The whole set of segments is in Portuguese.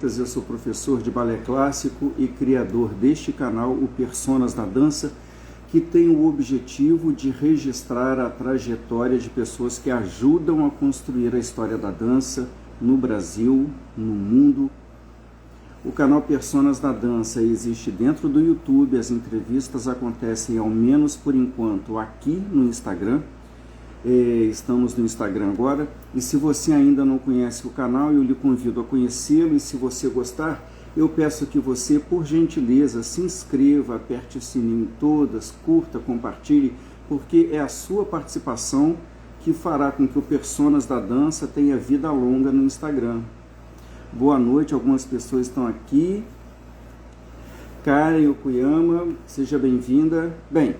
Eu sou professor de balé clássico e criador deste canal, o Personas da Dança, que tem o objetivo de registrar a trajetória de pessoas que ajudam a construir a história da dança no Brasil, no mundo. O canal Personas da Dança existe dentro do YouTube, as entrevistas acontecem ao menos por enquanto aqui no Instagram. Estamos no Instagram agora, e se você ainda não conhece o canal, eu lhe convido a conhecê-lo, e se você gostar, eu peço que você, por gentileza, se inscreva, aperte o sininho em todas, curta, compartilhe, porque é a sua participação que fará com que o Personas da Dança tenha vida longa no Instagram. Boa noite, algumas pessoas estão aqui. Karen Okuyama, seja bem-vinda. Bem,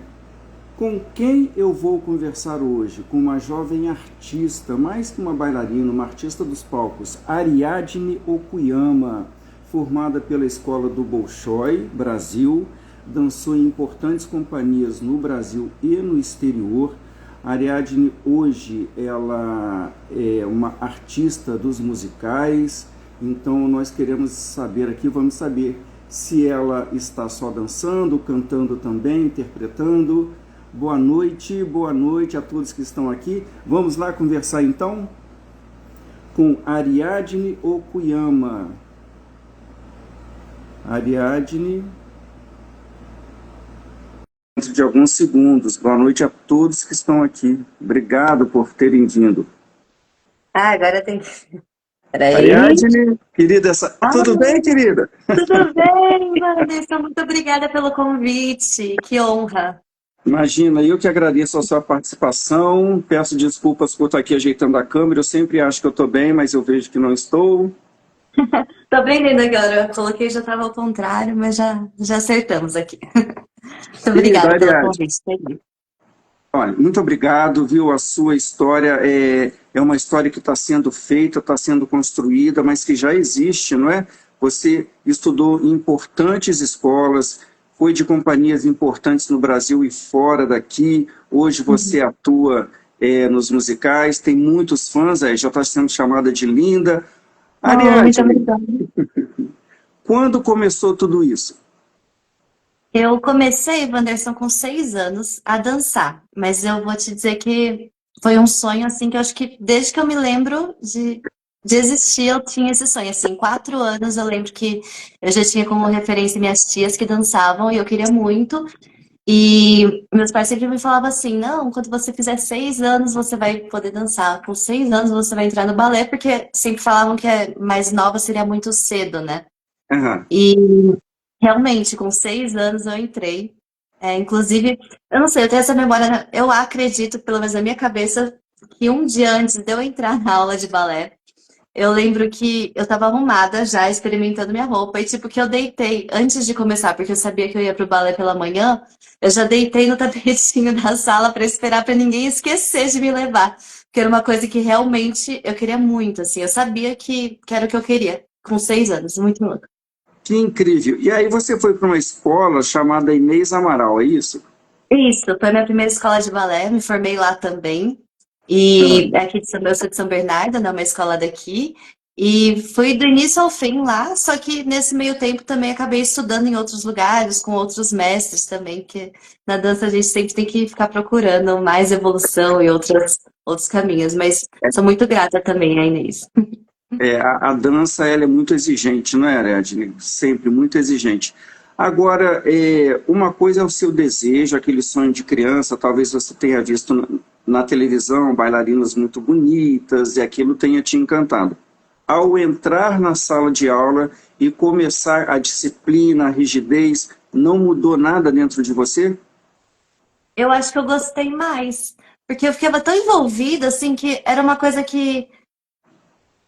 com quem eu vou conversar hoje? Com uma jovem artista, mais que uma bailarina, uma artista dos palcos, Ariadne Okuyama, formada pela Escola do Bolshoi, Brasil, dançou em importantes companhias no Brasil e no exterior. Ariadne hoje ela é uma artista dos musicais, então nós queremos saber aqui, vamos saber se ela está só dançando, cantando também, interpretando. Boa noite a todos que estão aqui. Vamos lá conversar então com Ariadne Okuyama. Ariadne, dentro de alguns segundos. Boa noite a todos que estão aqui. Obrigado por terem vindo. Agora tem que... Peraí. Ariadne, querida, tudo bem, querida? Tudo bem, Vanessa. Muito obrigada pelo convite. Que honra. Imagina, eu que agradeço a sua participação, peço desculpas por estar aqui ajeitando a câmera, eu sempre acho que eu estou bem, mas eu vejo que não estou. Tô bem linda agora, eu coloquei, já estava ao contrário, mas já acertamos aqui. Muito obrigada pelo convite. Olha, muito obrigado, viu? A sua história é uma história que está sendo feita, está sendo construída, mas que já existe, não é? Você estudou em importantes escolas, foi de companhias importantes no Brasil e fora daqui, hoje você atua nos musicais, tem muitos fãs, já está sendo chamada de linda. Ariadne, quando começou tudo isso? Eu comecei, Wanderson, com 6 anos a dançar, mas eu vou te dizer que foi um sonho, assim, que eu acho que desde que eu me lembro de existir, eu tinha esse sonho, assim, 4 anos eu lembro que eu já tinha como referência minhas tias que dançavam e eu queria muito, e meus pais sempre me falavam assim, não, quando você fizer 6 anos você vai poder dançar, com 6 anos você vai entrar no balé, porque sempre falavam que mais nova seria muito cedo, né? Uhum. E realmente, com 6 anos eu entrei. Inclusive, eu não sei, eu tenho essa memória, né? Eu acredito, pelo menos na minha cabeça, que um dia antes de eu entrar na aula de balé, eu lembro que eu tava arrumada já, experimentando minha roupa, e tipo que eu deitei, antes de começar, porque eu sabia que eu ia pro balé pela manhã, eu já deitei no tapetinho da sala para esperar para ninguém esquecer de me levar. Porque era uma coisa que realmente eu queria muito, assim, eu sabia que era o que eu queria, com 6 anos, muito louco. Que incrível! E aí você foi para uma escola chamada Inês Amaral, é isso? Isso, foi minha primeira escola de balé, me formei lá também. E aqui eu sou de São Bernardo, né, uma escola daqui. E fui do início ao fim lá, só que nesse meio tempo também acabei estudando em outros lugares, com outros mestres também, porque na dança a gente sempre tem que ficar procurando mais evolução e outros caminhos. Mas sou muito grata também à Inês. A dança ela é muito exigente, não é, Ariadne? Sempre muito exigente. Agora, uma coisa é o seu desejo, aquele sonho de criança, talvez você tenha visto na televisão bailarinas muito bonitas e aquilo tenha te encantado. Ao entrar na sala de aula e começar a disciplina, a rigidez, não mudou nada dentro de você? Eu acho que eu gostei mais, porque eu ficava tão envolvida, assim, que era uma coisa que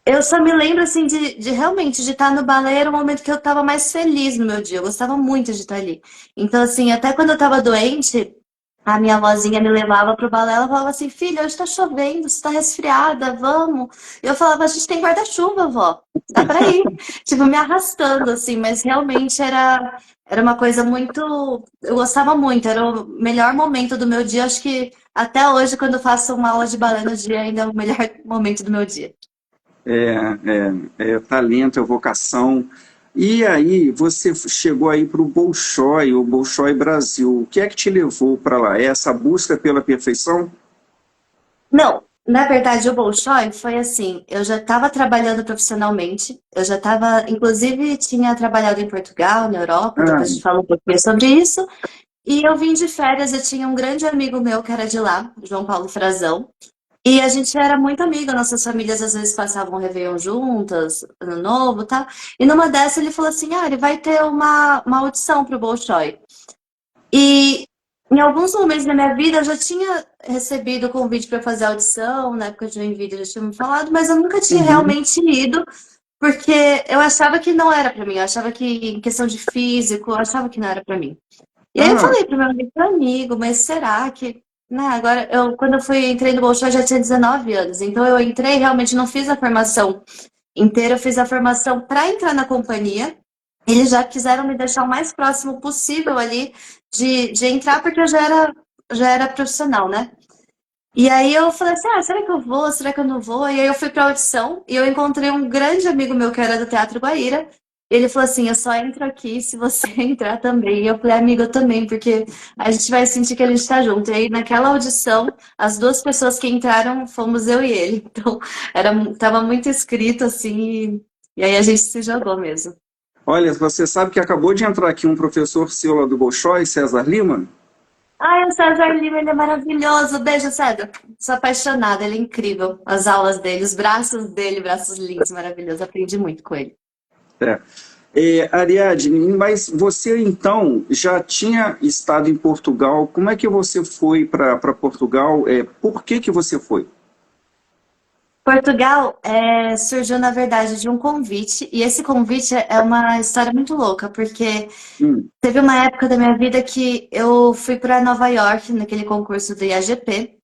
eu só me lembro, assim, de realmente de estar no balé era o momento que eu estava mais feliz no meu dia. Eu gostava muito de estar ali. Então, assim, até quando eu estava doente, a minha avózinha me levava pro balé. Ela falava assim, filha, hoje tá chovendo, você tá resfriada, vamos. E eu falava, a gente tem guarda-chuva, vó. Dá pra ir. Tipo, me arrastando, assim. Mas realmente era uma coisa muito... Eu gostava muito. Era o melhor momento do meu dia. Acho que até hoje, quando eu faço uma aula de balé no dia, ainda é o melhor momento do meu dia. é talento, é vocação. E aí, você chegou aí para o Bolshoi Brasil. O que é que te levou para lá? É essa busca pela perfeição? Não, na verdade, o Bolshoi foi assim, eu já estava trabalhando profissionalmente, eu já estava, inclusive, tinha trabalhado em Portugal, na Europa, Ah, depois a gente fala um pouquinho sobre isso, e eu vim de férias, eu tinha um grande amigo meu que era de lá, João Paulo Frazão, e a gente era muito amiga, nossas famílias às vezes passavam um Réveillon juntas, Ano Novo e tal, e numa dessa ele falou assim, ah, ele vai ter uma audição para o Bolshoi. E em alguns momentos da minha vida eu já tinha recebido o convite para fazer audição, na época de Joinville já tinha me falado, mas eu nunca tinha uhum. realmente ido, porque eu achava que não era para mim, eu achava que em questão de físico, eu achava que não era para mim. E aí eu Ah, falei pro meu amigo, mas será que, né, agora quando eu entrei no Bolshoi eu já tinha 19 anos, então eu entrei, realmente não fiz a formação inteira, eu fiz a formação para entrar na companhia. Eles já quiseram me deixar o mais próximo possível ali de entrar, porque eu já era profissional, né? E aí eu falei assim, ah, será que eu vou? Será que eu não vou? E aí eu fui pra audição e eu encontrei um grande amigo meu que era do Teatro Guaíra. Ele falou assim, eu só entro aqui se você entrar também. E eu falei, amigo, eu também, porque a gente vai sentir que a gente tá junto. E aí naquela audição, as duas pessoas que entraram fomos eu e ele. Então, tava muito escrito assim, e aí a gente se jogou mesmo. olha, você sabe que acabou de entrar aqui um professor seu lá do Bolshoi, César Lima? Ai, o César Lima, ele é maravilhoso. Beijo, César. Sou apaixonada, ele é incrível. As aulas dele, os braços dele, braços lindos, maravilhoso. Aprendi muito com ele. É. Ariadne, mas você então já tinha estado em Portugal. Como é que você foi para Portugal? Por que você foi? Portugal surgiu, na verdade, de um convite, e esse convite é uma história muito louca, porque Hum, teve uma época da minha vida que eu fui para Nova York, naquele concurso do IAGP.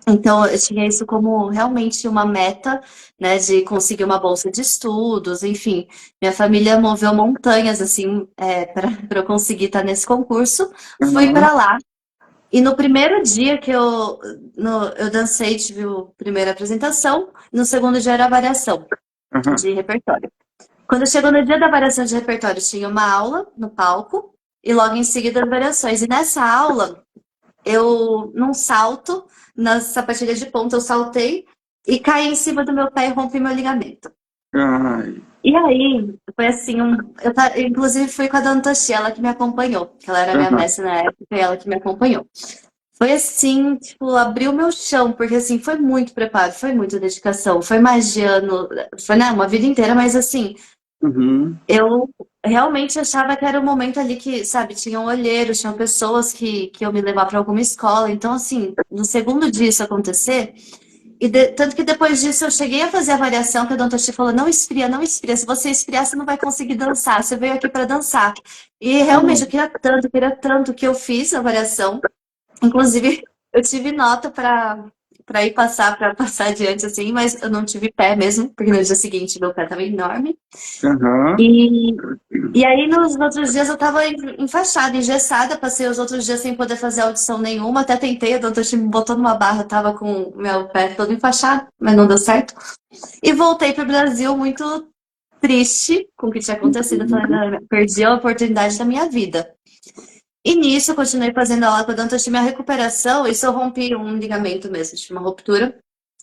Então, eu tinha isso como realmente uma meta, né, de conseguir uma bolsa de estudos, enfim. Minha família moveu montanhas, assim, para eu conseguir estar nesse concurso. Fui aham, para lá, e no primeiro dia que eu dancei, tive a primeira apresentação, no segundo dia era a variação aham, de repertório. Quando chegou no dia da variação de repertório, tinha uma aula no palco, e logo em seguida as variações. E nessa aula, eu, num salto, na sapatilha de ponta, eu saltei e caí em cima do meu pé e rompi meu ligamento. ai, E aí, foi assim, inclusive fui com a Dona Toshi, ela que me acompanhou, que ela era minha aham, mestra na época e ela que me acompanhou. Foi assim, tipo, abriu meu chão, porque assim, foi muito preparo, foi muita dedicação, foi mais de ano, foi, né, uma vida inteira, mas assim, uhum, eu realmente achava que era o momento ali que, sabe, tinham olheiros, tinham pessoas que iam me levar para alguma escola. Então, assim, no segundo dia isso acontecer, tanto que depois disso eu cheguei a fazer a variação, que a Dona Toshi falou, não esfria, não esfria. Se você esfriar, você não vai conseguir dançar. Você veio aqui para dançar. E realmente ah, eu queria tanto que eu fiz a variação. Inclusive, eu tive nota para ir passar, para passar adiante, assim, mas eu não tive pé mesmo, porque no dia seguinte meu pé estava enorme. aham, E e aí, nos outros dias, eu tava enfaixada, engessada, passei os outros dias sem poder fazer audição nenhuma, até tentei, a doutora me botou numa barra, eu tava com o meu pé todo enfaixado, mas não deu certo. E voltei pro Brasil muito triste com o que tinha acontecido, falando, "Ah, perdi a oportunidade da minha vida." E nisso, eu continuei fazendo aula com a Dantas, minha recuperação, isso eu rompi um ligamento mesmo, tive uma ruptura.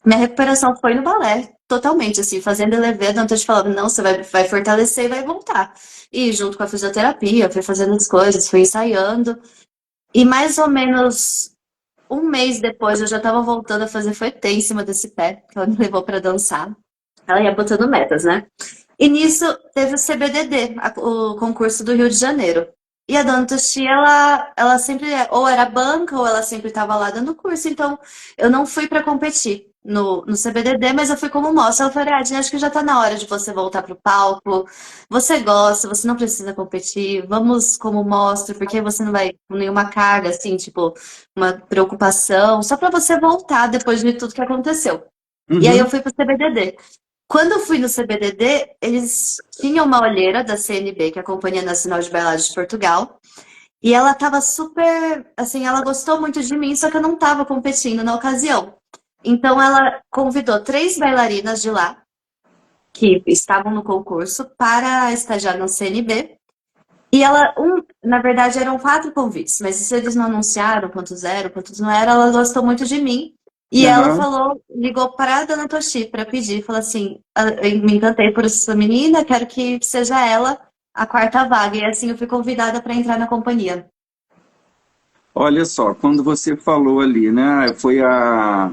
Minha recuperação foi no balé, totalmente, assim, fazendo ELEV, a Dantas falava, não, você vai fortalecer e vai voltar. E junto com a fisioterapia, eu fui fazendo as coisas, fui ensaiando. E mais ou menos um mês depois, eu já estava voltando a fazer fouetté em cima desse pé, que ela me levou para dançar. Ela ia botando metas, né? E nisso teve o CBDD, o concurso do Rio de Janeiro. E a Dona Toshi, ela sempre, ou era banca, ou ela sempre estava lá dando curso. Então, eu não fui para competir no CBDD, mas eu fui como mostra. Ela falou, Adine, acho que já está na hora de você voltar para o palco. Você gosta, você não precisa competir. Vamos como mostra, porque você não vai com nenhuma carga, assim, tipo, uma preocupação. Só para você voltar depois de tudo que aconteceu. E aí eu uhum, fui para o CBDD. Quando eu fui no CBDD, eles tinham uma olheira da CNB, que é a Companhia Nacional de Bailado de Portugal, e ela estava super, assim, ela gostou muito de mim, só que eu não estava competindo na ocasião. Então ela convidou três bailarinas de lá que estavam no concurso para estagiar no CNB. E ela, na verdade, eram 4 convites, mas se eles não anunciaram quantos eram, quantos não eram, ela gostou muito de mim. E ela Aham. falou, ligou para a Dona Toshi para pedir, falou assim, eu me encantei por essa menina, quero que seja ela a quarta vaga. E assim eu fui convidada para entrar na companhia. Olha só, quando você falou ali, né? Foi a.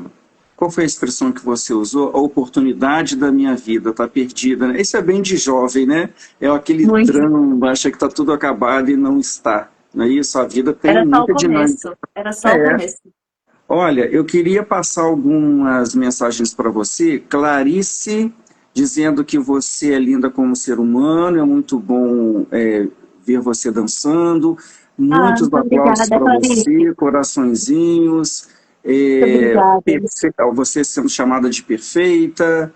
Qual foi a expressão que você usou? A oportunidade da minha vida está perdida, né? Isso é bem de jovem, né? É aquele Muito. drama, acha que está tudo acabado e não está. Não é isso? A vida tem Era só o muita dinâmica. começo, era só o É. começo. Olha, eu queria passar algumas mensagens para você. Clarice, dizendo que você é linda como ser humano, é muito bom ver você dançando. Ah, Muitos muito aplausos obrigada, para Clarice. você, coraçõezinhos. Muito obrigada. Você sendo chamada de perfeita.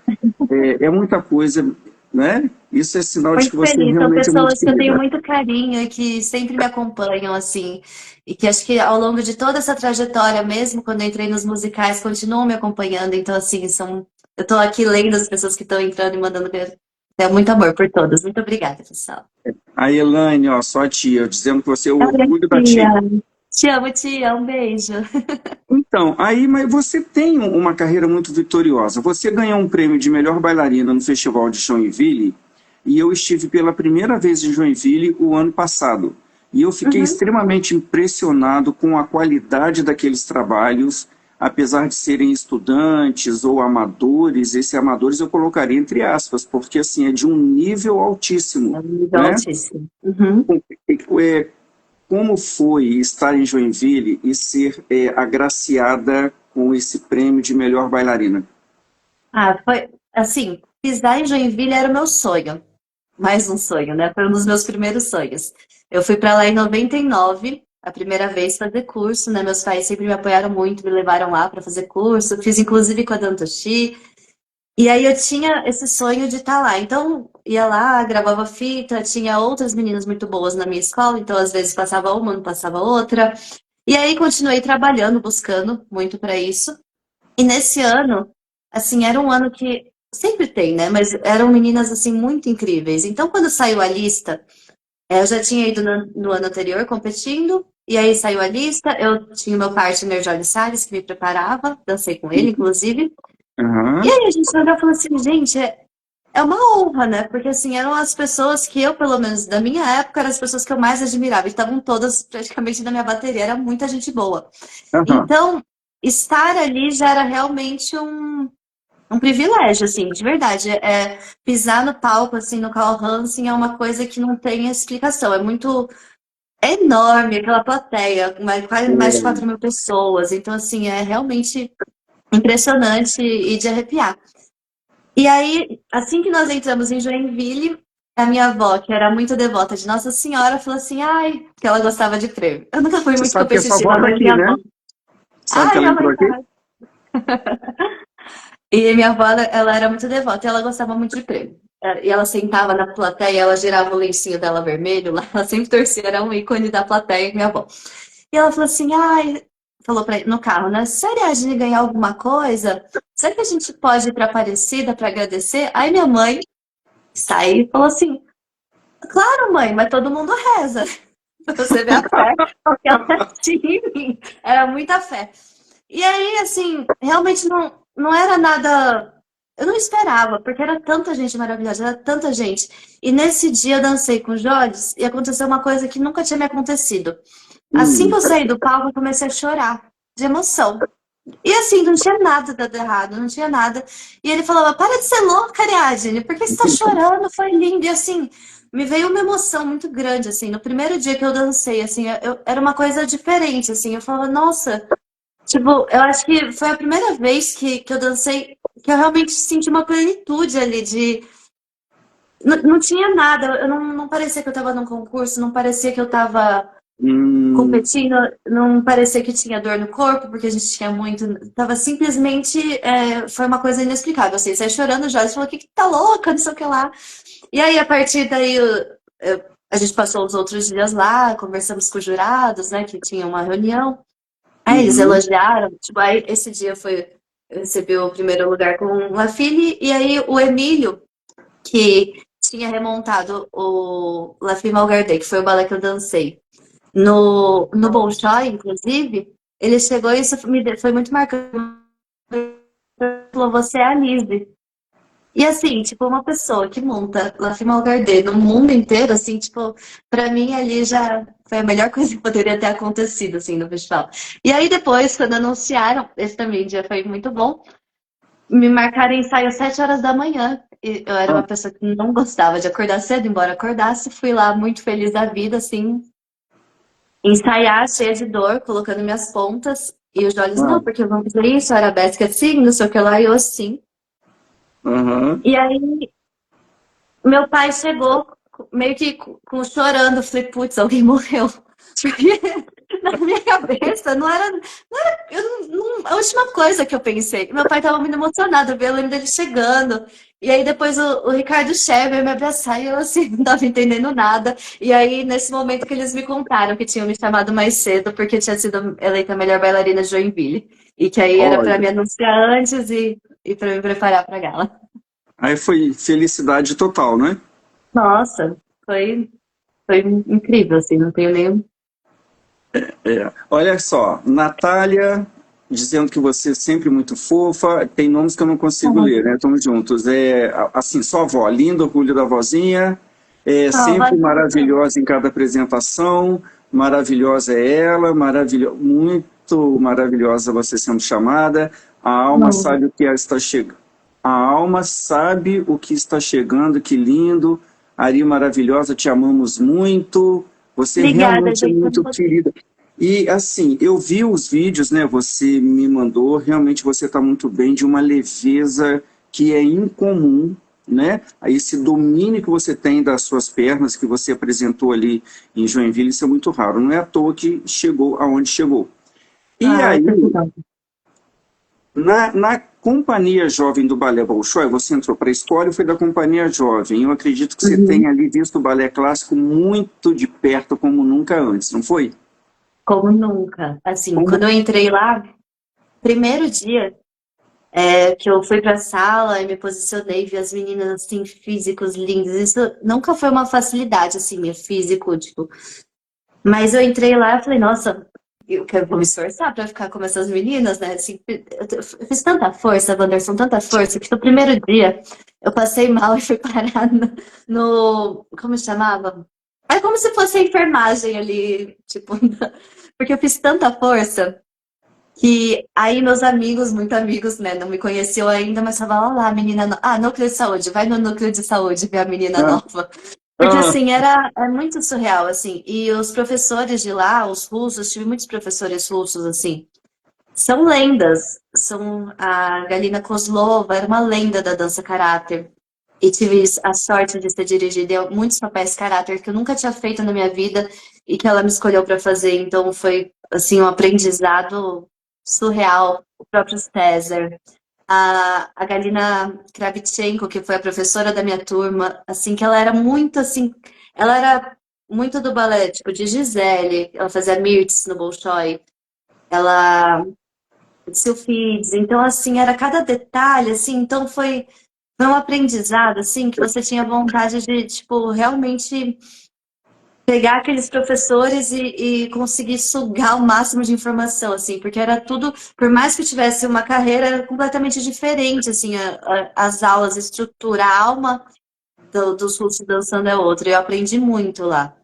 É muita coisa, né? Isso é sinal de Muito que você feliz. São realmente é muito pessoas que eu tenho querida. muito carinho e que sempre me acompanham, assim. E que acho que ao longo de toda essa trajetória, mesmo quando eu entrei nos musicais, continuam me acompanhando. Então, assim, eu tô aqui lendo as pessoas que estão entrando e mandando ver. É muito amor por todas. Muito obrigada, pessoal. A Elaine, ó, só a tia, dizendo que você é o Olha, orgulho da tia. tia. Tia. Um beijo. Então, aí, mas você tem uma carreira muito vitoriosa. Você ganhou um prêmio de melhor bailarina no Festival de Joinville, e eu estive pela primeira vez em Joinville o ano passado. E eu fiquei Uhum. extremamente impressionado com a qualidade daqueles trabalhos, apesar de serem estudantes ou amadores. Esse amadores eu colocaria entre aspas, porque assim é de um nível É altíssimo, um nível né? altíssimo. Uhum. É, como foi estar em Joinville e ser agraciada com esse prêmio de melhor bailarina? Ah, foi assim, pisar em Joinville era o meu sonho. Mais um sonho, né? Foi um dos meus primeiros sonhos. Eu fui para lá em 99, a primeira vez fazer curso, né? Meus pais sempre me apoiaram muito, me levaram lá para fazer curso. Fiz inclusive com a Dantoshi. E aí eu tinha esse sonho de estar lá. Então, ia lá, gravava fita, tinha outras meninas muito boas na minha escola, então às vezes passava uma, não passava outra. E aí continuei trabalhando, buscando muito para isso. E nesse ano, assim, era um ano que sempre tem, né? Mas eram meninas assim muito incríveis. Então, quando saiu a lista, eu já tinha ido no ano anterior competindo, e aí saiu a lista. Eu tinha o meu partner Jorge Salles que me preparava, dancei com ele, inclusive. E Aham. aí a gente olhou e falou assim, gente, é uma honra, né? Porque assim, eram as pessoas que eu, pelo menos da minha época, eram as pessoas que eu mais admirava. E estavam todas praticamente na minha bateria, era muita gente boa. Aham. Então, estar ali já era realmente um privilégio, assim, de verdade. Pisar no palco, assim, no Carl Hansen é uma coisa que não tem explicação. É enorme aquela plateia, quase mais de 4 mil pessoas. Então, assim, é realmente impressionante e de arrepiar. E aí, assim que nós entramos em Joinville, a minha avó, que era muito devota de Nossa Senhora, falou assim, ai, que ela gostava de prêmio. Eu nunca fui Você muito sabe que essa avó competitiva, está mas aqui, minha né? avó. Sabe que Ai, ela minha mãe entrou aqui? tá. E minha avó, ela era muito devota e ela gostava muito de prêmio. E ela sentava na plateia, ela girava o lencinho dela vermelho lá, ela sempre torcia, era um ícone da plateia, minha avó. E ela falou assim, ai, falou no carro, né? Se a Ariadne ganhar alguma coisa, será que a gente pode ir pra Aparecida para agradecer? Aí minha mãe saiu e falou assim, claro, mãe, mas todo mundo reza. Você vê a fé que ela tinha em mim. Era muita fé. E aí, assim, realmente não era nada. Eu não esperava, porque era tanta gente maravilhosa, era tanta gente. E nesse dia eu dancei com o Jodes e aconteceu uma coisa que nunca tinha me acontecido. Assim que Hum. eu saí do palco, eu comecei a chorar de emoção. E assim, não tinha nada dado errado, não tinha nada. E ele falava, para de ser louca, Ariadne, por que você tá chorando? Foi lindo. E assim, me veio uma emoção muito grande, assim, no primeiro dia que eu dancei, assim, era uma coisa diferente, assim, eu falava, nossa, tipo, eu acho que foi a primeira vez que eu dancei, que eu realmente senti uma plenitude ali de... Não tinha nada, eu não parecia que eu tava num concurso, não parecia que eu tava Hum. competindo, não parecia que tinha dor no corpo, porque a gente tinha muito. Tava simplesmente. Foi uma coisa inexplicável. Assim, você chorando, o Jorge falou: que tá louca, não sei o que lá. E aí, a partir daí, a gente passou os outros dias lá, conversamos com os jurados, né, que tinha uma reunião. Aí eles Uhum. elogiaram. Tipo, aí esse dia foi. Eu recebi o primeiro lugar com o Lafine, e aí o Emílio. que tinha remontado o La Fille Malgardée, que foi o balé que eu dancei. No Bolshoi, inclusive, ele chegou e isso foi muito marcante. Ele falou, você é a Lise. E assim, tipo, uma pessoa que monta La Fille Malgardée no mundo inteiro, assim, tipo, pra mim ali já foi a melhor coisa que poderia ter acontecido, assim, no festival. E aí depois, quando anunciaram, esse também dia foi muito bom, me marcaram ensaio às 7 horas da manhã. E eu era Ah, uma pessoa que não gostava de acordar cedo, embora acordasse, fui lá muito feliz da vida, assim, ensaiar, cheia de dor, colocando minhas pontas. E os olhos, ah, não, porque vamos fazer isso, arabesque assim, não sei o que lá, e eu assim. aham. E aí, meu pai chegou meio que chorando. Falei, putz, alguém morreu. Porque na minha cabeça eu a última coisa que eu pensei. Meu pai estava muito emocionado, eu lembro dele chegando. E aí depois o Ricardo Scher veio me abraçar e eu assim, não estava entendendo nada. E aí, nesse momento que eles me contaram que tinham me chamado mais cedo, porque tinha sido eleita a melhor bailarina de Joinville. E que aí era para Olha, me anunciar antes e para me preparar para a gala. aí foi felicidade total, né? Nossa, foi incrível, assim, não tenho nem. É. Olha só, Natália dizendo que você é sempre muito fofa, tem nomes que eu não consigo ler, né? Estamos juntos. Assim, sua avó, lindo orgulho da vozinha, Ah, sempre valeu. maravilhosa em cada apresentação, maravilhosa é ela, muito maravilhosa você sendo chamada. A alma Não. sabe o que está chegando. A alma sabe o que está chegando, que lindo. Ari maravilhosa, te amamos muito. Você Obrigada, realmente é gente. muito querida. E assim, eu vi os vídeos, né? Você me mandou, realmente você está muito bem, de uma leveza que é incomum, né? Aí esse domínio que você tem das suas pernas, que você apresentou ali em Joinville, isso é muito raro. Não é à toa que chegou aonde chegou. E Ai, aí, perdão. na Companhia Jovem do Balé Bolshoi, você entrou para a escola e foi da Companhia Jovem. Eu acredito que você Uhum. tenha ali visto o balé clássico muito de perto, como nunca antes, não foi? Como nunca. Assim, Como quando eu entrei lá, primeiro dia que eu fui pra sala e me posicionei, vi as meninas, assim, físicos lindos. Isso nunca foi uma facilidade, assim, meu físico, tipo. Mas eu entrei lá e falei, nossa, vou me esforçar pra ficar como essas meninas, né? Assim, eu fiz tanta força, Wanderson, tanta força, que no primeiro dia eu passei mal e fui parar como chamava? É como se fosse a enfermagem ali, tipo, porque eu fiz tanta força que aí meus amigos, muito amigos, né, não me conheciam ainda, mas falavam, olha lá, menina, núcleo de saúde, vai no núcleo de saúde ver a menina ah, nova. Porque, ah, assim, é muito surreal, assim. E os professores de lá, os russos, tive muitos professores russos, assim, são lendas. A Galina Kozlova era uma lenda da dança caráter. E tive a sorte de ser dirigida em muitos papéis caráter que eu nunca tinha feito na minha vida e que ela me escolheu para fazer. Então foi, assim, um aprendizado surreal. O próprio César. A Galina Kravchenko, que foi a professora da minha turma, assim, que ela era muito, assim, ela era muito do balé, tipo, de Gisele, ela fazia Mirtz no Bolshoi, ela Silfides, então, assim, era cada detalhe, assim, então foi um aprendizado, assim, que você tinha vontade de, tipo, realmente pegar aqueles professores e conseguir sugar o máximo de informação, assim, porque era tudo, por mais que tivesse uma carreira, era completamente diferente, assim, as aulas, a estrutura, a alma dos russos dançando é outra. Eu aprendi muito lá,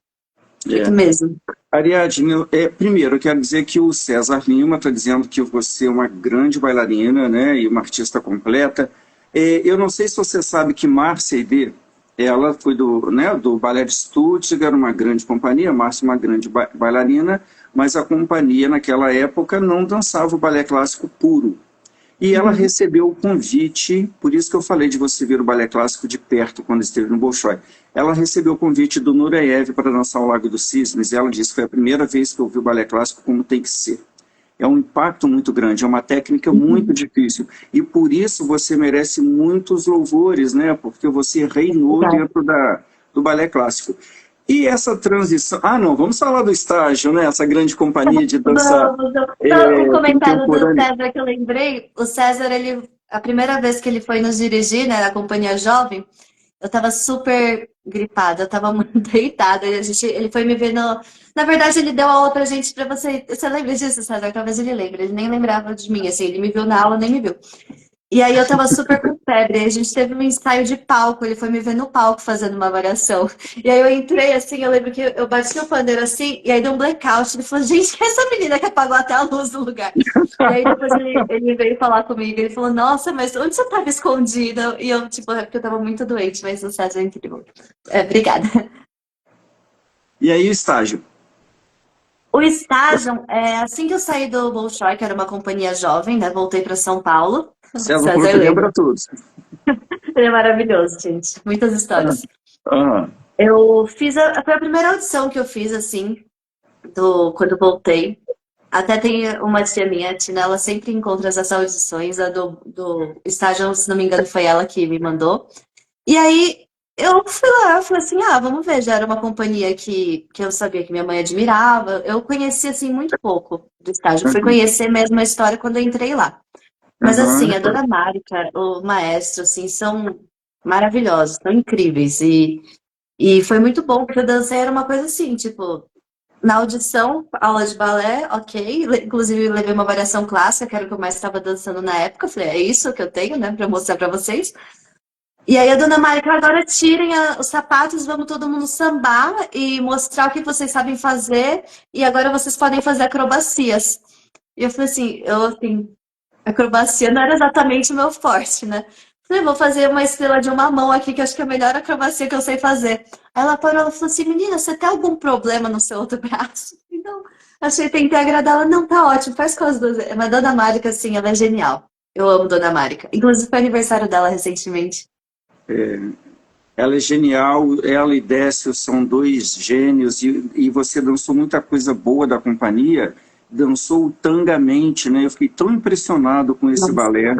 muito é. mesmo. Ariadne, primeiro, eu quero dizer que o César Lima está dizendo que você é uma grande bailarina, né, e uma artista completa. Eu não sei se você sabe que Márcia Aidê, ela foi do Ballet de Stuttgart, uma grande companhia, Márcia é uma grande bailarina, mas a companhia naquela época não dançava o balé clássico puro. E ela Uhum. recebeu o convite, por isso que eu falei de você ver o balé clássico de perto quando esteve no Bolshoi. Ela recebeu o convite do Nureyev para dançar o Lago dos Cisnes, e ela disse que foi a primeira vez que eu vi o balé clássico como tem que ser. É um impacto muito grande, é uma técnica muito Uhum. difícil. E por isso você merece muitos louvores, né? Porque você reinou Obrigada. dentro do balé clássico. E essa transição. Ah, não, vamos falar do estágio, né? Essa grande companhia de dança Vamos, só um comentário do contemporânea. César que eu lembrei. O César, a primeira vez que ele foi nos dirigir, né, na Companhia Jovem, Eu tava super gripada, eu tava muito deitada. Ele foi me ver no. Na verdade, ele deu aula pra gente, pra você. Você lembra disso, César? Talvez ele lembre. Ele nem lembrava de mim, assim. Ele me viu na aula, nem me viu. E aí eu tava super com febre. Aí a gente teve um ensaio de palco. Ele foi me ver no palco fazendo uma variação. E aí eu entrei assim, eu lembro que eu bati o pandeiro assim, e aí deu um blackout. Ele falou, gente, que é essa menina que apagou até a luz do lugar? E aí depois ele veio falar comigo. Ele falou, nossa, mas onde você tava escondida? E eu, tipo, é porque eu tava muito doente, mas o César é incrível. É, obrigada. E aí o estágio? O estágio, assim que eu saí do Bolshoi, que era uma companhia jovem, né? Voltei para São Paulo. César falou César que lembra. lembra tudo. Ele é maravilhoso, gente. Muitas histórias. Ah, Eu fiz foi a primeira audição que eu fiz, assim, quando eu voltei. Até tem uma tia minha, a Tina, ela sempre encontra essas audições. A do estágio, se não me engano, foi ela que me mandou. E aí eu fui lá, eu falei assim, vamos ver, já era uma companhia que eu sabia que minha mãe admirava. Eu conheci, assim, muito pouco do estágio. Eu fui uhum, conhecer mesmo a história quando eu entrei lá. Mas uhum. assim, a Dona Márica, o maestro, assim, são maravilhosos, são incríveis. E foi muito bom, porque eu dancei era uma coisa assim, tipo, na audição, aula de balé, ok. Inclusive, levei uma variação clássica, que era o que eu mais estava dançando na época. Eu falei, é isso que eu tenho, né, pra mostrar pra vocês. E aí a Dona Márica, agora tirem os sapatos, vamos todo mundo sambar e mostrar o que vocês sabem fazer. E agora vocês podem fazer acrobacias. E eu falei assim, acrobacia não era exatamente o meu forte, né? Falei, vou fazer uma estrela de uma mão aqui, que eu acho que é a melhor acrobacia que eu sei fazer. Aí ela parou, ela falou assim, menina, você tem algum problema no seu outro braço? Então, achei, tentei agradar ela, não, tá ótimo, faz com as duas. Mas Dona Márica, assim, ela é genial. Eu amo Dona Márica. Inclusive, foi aniversário dela recentemente. Ela é genial, ela e Décio são dois gênios, e você dançou muita coisa boa da companhia, dançou o Tangamente, né? Eu fiquei tão impressionado com esse Nossa, balé.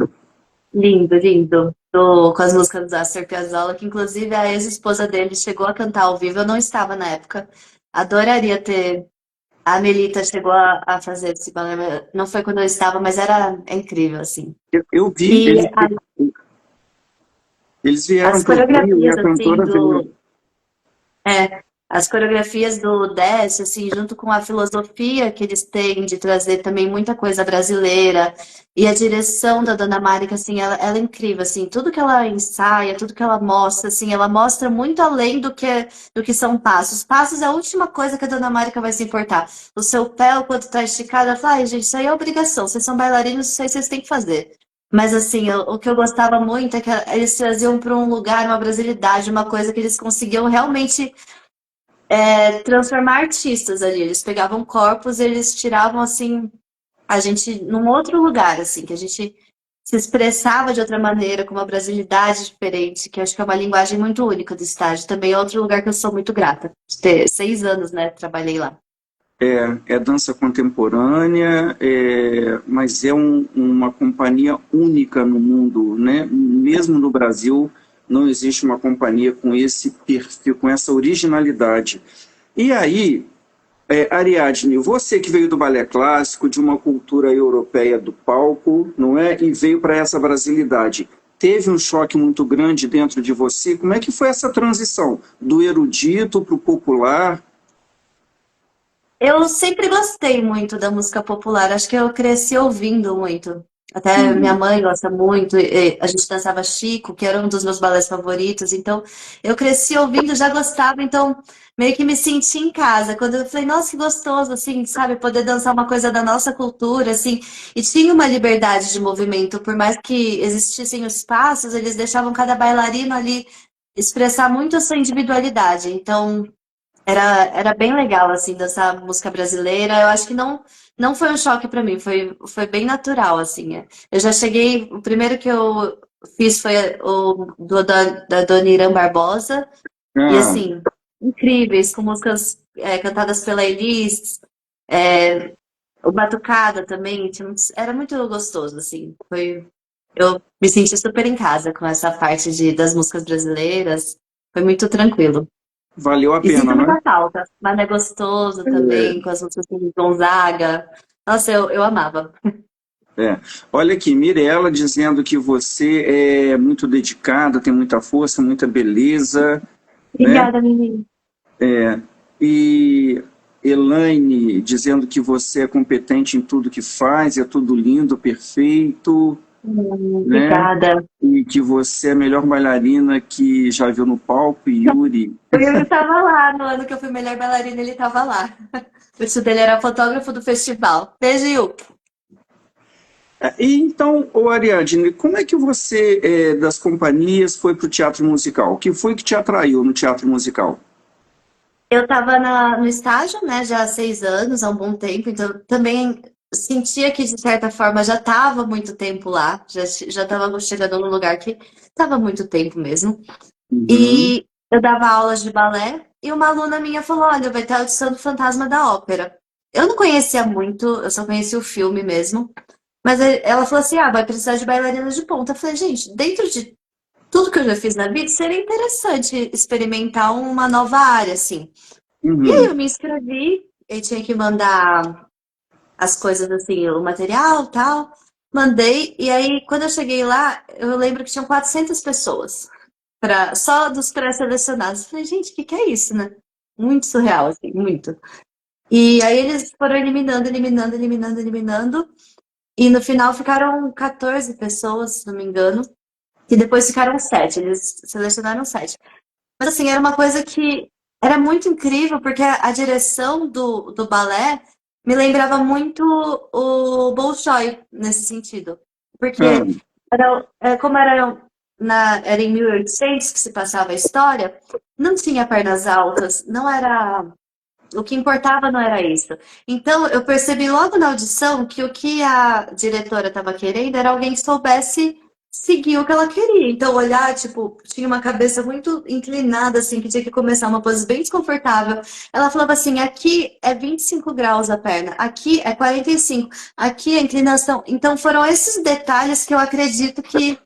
lindo, lindo. Com as músicas da Astor Piazzolla, que inclusive a ex-esposa dele chegou a cantar ao vivo. Eu não estava na época. Adoraria ter. A Melita chegou a fazer esse balé. Não foi quando eu estava, mas é incrível, assim. Eu vi, E eles vieram as para o Rio e coreografias, a assim, cantora veio. as coreografias do Dash, assim, junto com a filosofia que eles têm de trazer também muita coisa brasileira, e a direção da Dona Márica, assim, ela é incrível, assim, tudo que ela ensaia, tudo que ela mostra, assim, ela mostra muito além do que são passos. Passos é a última coisa que a Dona Márica vai se importar. O seu pé, o quanto tá esticado, ela fala, ai, gente, isso aí é obrigação, vocês são bailarinos, isso aí vocês têm que fazer. Mas assim, o que eu gostava muito é que eles traziam para um lugar, uma brasilidade, uma coisa que eles conseguiam realmente transformar artistas ali. Eles pegavam corpos, eles tiravam assim a gente num outro lugar, assim, que a gente se expressava de outra maneira, com uma brasilidade diferente, que eu acho que é uma linguagem muito única do estágio. Também é outro lugar que eu sou muito grata. De ter 6 anos, né? Trabalhei lá. É dança contemporânea, mas é uma companhia única no mundo, né? Mesmo no Brasil, não existe uma companhia com esse perfil, com essa originalidade. E aí, Ariadne, você que veio do balé clássico, de uma cultura europeia do palco, não é? E veio para essa brasilidade. Teve um choque muito grande dentro de você? Como é que foi essa transição do erudito para o popular? Eu sempre gostei muito da música popular, acho que eu cresci ouvindo muito. Até minha Uhum. mãe gosta muito, e a gente dançava Chico, que era um dos meus balés favoritos, então eu cresci ouvindo, já gostava, então meio que me senti em casa. Quando eu falei, nossa, que gostoso, assim, sabe, poder dançar uma coisa da nossa cultura, assim, e tinha uma liberdade de movimento, por mais que existissem os passos, eles deixavam cada bailarino ali expressar muito a sua individualidade. Então, era bem legal, assim, dessa música brasileira. Eu acho que não foi um choque para mim, foi bem natural, assim. Eu já cheguei, o primeiro que eu fiz foi da Dona Irã Barbosa, e Ah, assim, incríveis, com músicas cantadas pela Elis, é, o Batucada também, era muito gostoso, assim. Eu me senti super em casa com essa parte das músicas brasileiras, foi muito tranquilo. valeu a E pena, sinto né? muita falta. Mas é gostoso também, com as músicas de Gonzaga. Nossa, eu amava. É. Olha aqui, Mirella dizendo que você é muito dedicada, tem muita força, muita beleza, né? Obrigada, menina. E Elaine dizendo que você é competente em tudo que faz, é tudo lindo, perfeito, né? Obrigada. E que você é a melhor bailarina que já viu no palco, e Yuri. O Yuri estava lá, no ano que eu fui melhor bailarina, ele estava lá. O tio dele era fotógrafo do festival. Beijo, Yuri. E então, ô Ariadne, como é que você, das companhias, foi para o teatro musical? O que foi que te atraiu no teatro musical? Eu estava no estágio, né, já há 6 anos, há um bom tempo, então eu também sentia que, de certa forma, já estava muito tempo lá, já estava chegando num lugar que estava muito tempo mesmo. Uhum, E eu dava aulas de balé e uma aluna minha falou: Olha, vai ter a audição do Fantasma da Ópera. Eu não conhecia muito, eu só conhecia o filme mesmo. Mas ela falou assim: Ah, vai precisar de bailarinas de ponta. Eu falei: Gente, dentro de tudo que eu já fiz na vida, seria interessante experimentar uma nova área, assim. E aí uhum. eu me inscrevi, eu tinha que mandar as coisas assim, o material e tal. Mandei, e aí quando eu cheguei lá, eu lembro que tinham 400 pessoas, só dos pré-selecionados. Eu falei, gente, o que é isso, né? Muito surreal, assim, muito. E aí eles foram eliminando, eliminando, eliminando, eliminando. E no final ficaram 14 pessoas, se não me engano. E depois ficaram 7, eles selecionaram 7. Mas assim, era uma coisa que era muito incrível, porque a direção do balé me lembrava muito o Bolshoi nesse sentido. Ah, Porque como era em 1800 que se passava a história, não tinha pernas altas, não era. O que importava não era isso. Então, eu percebi logo na audição que o que a diretora estava querendo era alguém que soubesse seguir o que ela queria. Então, olhar, tipo, tinha uma cabeça muito inclinada, assim, que tinha que começar uma pose bem desconfortável. Ela falava assim: aqui é 25 graus a perna, aqui é 45, aqui é a inclinação. Então, foram esses detalhes que eu acredito que